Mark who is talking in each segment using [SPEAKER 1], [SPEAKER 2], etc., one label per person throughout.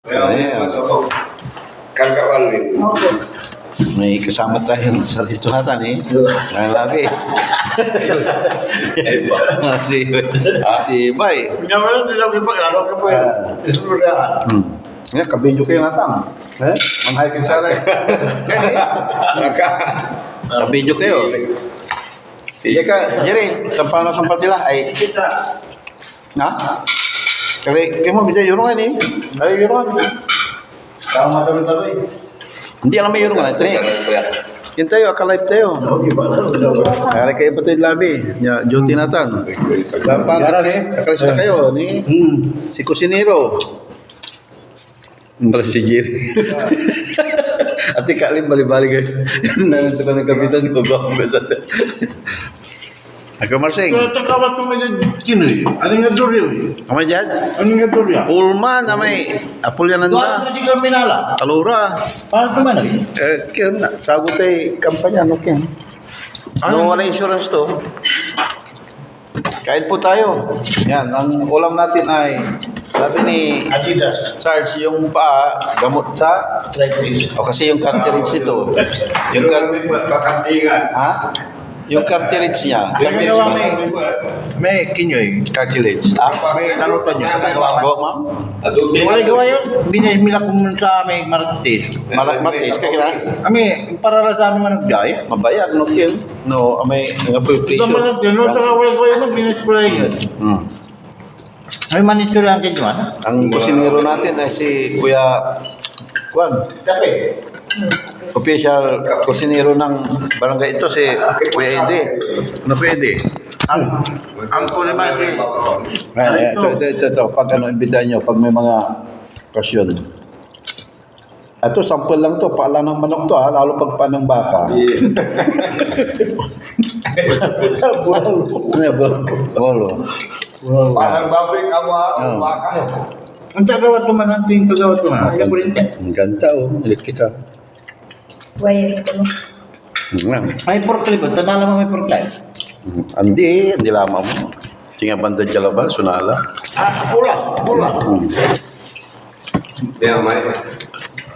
[SPEAKER 1] Opo.
[SPEAKER 2] May kasama tayong sa dito natin eh. Ang labi. Tibay.
[SPEAKER 3] Pinamalan nila yung pag-laro ka po yun. Isuluraan.
[SPEAKER 2] Nga, kabidyo kayo natang. Ang hiking sa rin. Kabidyo kayo. Iya ka, Jerry, tampano sa patila ay
[SPEAKER 3] Kita.
[SPEAKER 2] ha? Kasi kayo mo bisa yurungan eh. Ay yurungan.
[SPEAKER 3] Tama tabi-tabi.
[SPEAKER 2] Hindi alam may yurungan ito eh. Yan tayo, akalive tayo. Kaya kayo pati labi. Ya, Junti Nathan. Tampano, akalista kayo ni si Kusinero. Mbala si Jerry. Ati kalim balik-balik kayo. Nanito ka ng kapitan ko. Ako Marsing.
[SPEAKER 3] Kaya takawat ko may kino eh. Ano nga duri eh?
[SPEAKER 2] Kamay dyan?
[SPEAKER 3] Ano nga duri ah?
[SPEAKER 2] Pullman, amay. Apul yan
[SPEAKER 3] Doon
[SPEAKER 2] nanda.
[SPEAKER 3] na di ka minala.
[SPEAKER 2] Talura.
[SPEAKER 3] Paano ka man eh?
[SPEAKER 2] Kaya na, sagot ay kampanya. Ano kaya? Ano wala insurance to? Kain po tayo. Yan, ang ulam natin ay sabi ni
[SPEAKER 3] Adidas.
[SPEAKER 2] Sarge, yung paa, gamot sa
[SPEAKER 3] Like
[SPEAKER 2] o kasi yung cartilage ito. Yung ha? Yung cartilage niya. Cartilage
[SPEAKER 3] Gawa
[SPEAKER 2] ba?
[SPEAKER 3] may kinyoy.
[SPEAKER 2] Cartilage.
[SPEAKER 3] May nanutan niya. Gawa
[SPEAKER 2] Go, ma'am.
[SPEAKER 3] Wala gawa yun. Binimila ko muna sa may martes.
[SPEAKER 2] Martis ka kira?
[SPEAKER 3] Kami, para sa amin managdaya.
[SPEAKER 2] Mabayag, no, Ken? No, may nga po yung presyo.
[SPEAKER 3] Ito man din, no, sa kawal-kawal yun, binispray yun. May maniture ang kinyo, ano?
[SPEAKER 2] Ang kusinero natin ay si Kuya Juan.
[SPEAKER 3] Kape.
[SPEAKER 2] Official kusinero ng barangay ito si Kuya Ede. Ano Kuya Ede?
[SPEAKER 3] Ang po naman si...
[SPEAKER 2] Ito. Pag ano, imbitahan nyo, pag may mga okasyon. Ito, sample lang to. Paalang ng manok to, ha? Lalo pag panang baka. Bolo.
[SPEAKER 4] Parang baboy ka mo, baka.
[SPEAKER 3] Ang tagawat ko man, ang tingin tagawat ko man. Ang kurente.
[SPEAKER 2] Ang ganda, oh. Ulit kita.
[SPEAKER 1] Wiring ko.
[SPEAKER 3] May porklip, tanala mo may porklip.
[SPEAKER 2] Hindi lama mo. Tinga banda dyan ba? Sunala.
[SPEAKER 3] Pula.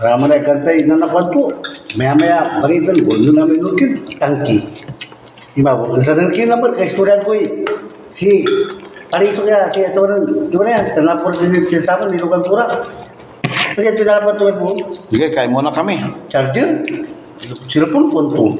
[SPEAKER 5] Rama na kantay na nakwanto. Maya-maya, balitan ko, doon namin nukin, tangki. Di ba? Sa tangki naman, kaistoryan ko eh. Si, pariso niya, si Asawanan, di ba na yan? Tanapor din sa amin, nilugan tura. Kasi tinalapan ito po,
[SPEAKER 2] Sige, kain muna kami.
[SPEAKER 5] charger, silapon punto.